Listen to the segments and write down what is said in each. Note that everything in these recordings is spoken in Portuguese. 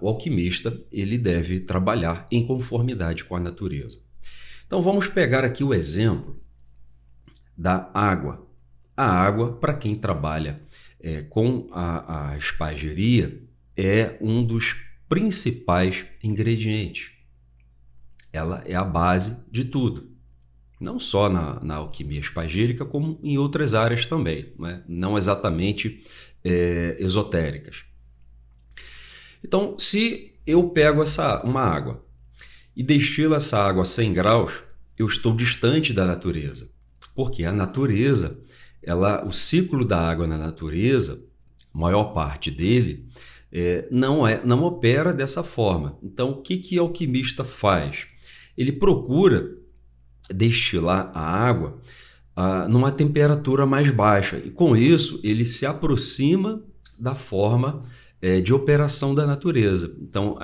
o alquimista ele deve trabalhar em conformidade com a natureza. Então vamos pegar aqui o exemplo da água. A água, para quem trabalha com a espageria, é um dos principais ingredientes. Ela é a base de tudo, não só na alquimia espagírica, como em outras áreas também, né? Não exatamente esotéricas. Então, se eu pego uma água e destilo essa água a 100 graus, eu estou distante da natureza, porque a natureza, o ciclo da água na natureza, a maior parte dele, não opera dessa forma. Então, o que o alquimista faz? Ele procura destilar a água numa temperatura mais baixa, e com isso ele se aproxima da forma de operação da natureza. Então,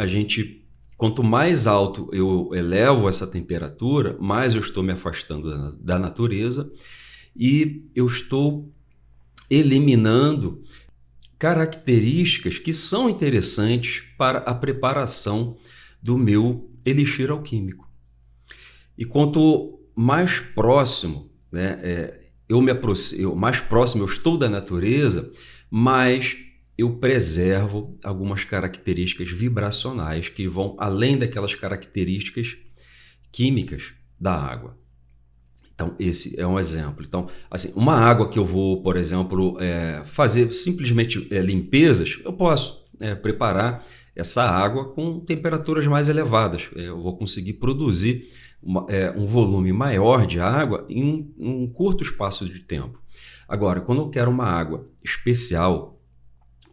quanto mais alto eu elevo essa temperatura, mais eu estou me afastando da natureza e eu estou eliminando características que são interessantes para a preparação do meu elixir alquímico. E quanto mais próximo, né, mais próximo eu estou da natureza, mais eu preservo algumas características vibracionais que vão além daquelas características químicas da água. Então, esse é um exemplo. Então, assim, uma água que eu vou, por exemplo, fazer simplesmente limpezas, eu posso preparar essa água com temperaturas mais elevadas. Eu vou conseguir produzir um volume maior de água em um curto espaço de tempo. Agora, quando eu quero uma água especial,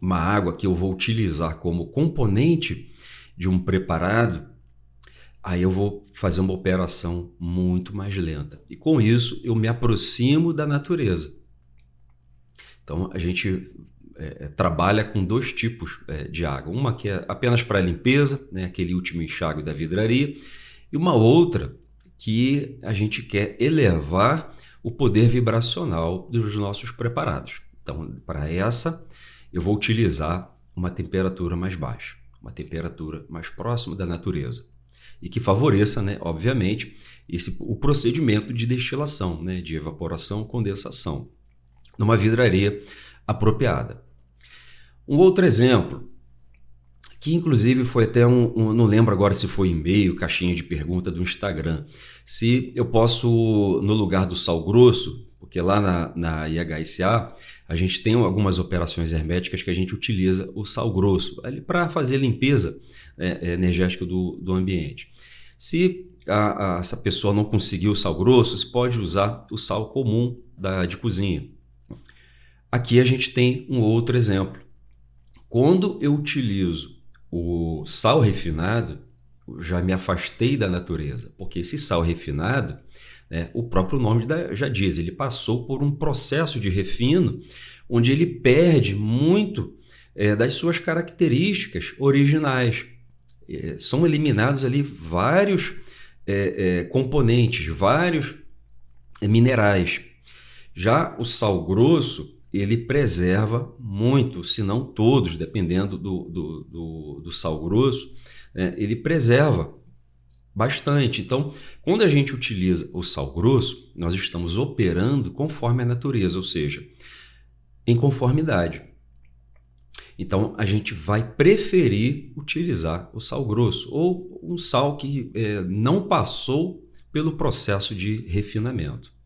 uma água que eu vou utilizar como componente de um preparado, aí eu vou fazer uma operação muito mais lenta. E com isso eu me aproximo da natureza. Então a gente trabalha com dois tipos de água. Uma que é apenas para limpeza, né, aquele último enxágue da vidraria, e uma outra que a gente quer elevar o poder vibracional dos nossos preparados. Então, para essa, eu vou utilizar uma temperatura mais baixa, uma temperatura mais próxima da natureza, e que favoreça, né, obviamente, o procedimento de destilação, né, de evaporação, condensação, numa vidraria apropriada. Um outro exemplo, que inclusive foi até não lembro agora se foi e-mail, caixinha de pergunta do Instagram, se eu posso, no lugar do sal grosso, porque lá na IHSA a gente tem algumas operações herméticas que a gente utiliza o sal grosso para fazer limpeza energética do ambiente. Se essa pessoa não conseguir o sal grosso, você pode usar o sal comum de cozinha. Aqui a gente tem um outro exemplo. Quando eu utilizo o sal refinado, eu já me afastei da natureza, porque esse sal refinado, né, o próprio nome já diz, ele passou por um processo de refino, onde ele perde muito das suas características originais. São eliminados ali vários componentes, vários minerais. Já o sal grosso, ele preserva muito, se não todos, dependendo do sal grosso, ele preserva bastante. Então, quando a gente utiliza o sal grosso, nós estamos operando conforme a natureza, ou seja, em conformidade. Então, a gente vai preferir utilizar o sal grosso ou um sal que não passou pelo processo de refinamento.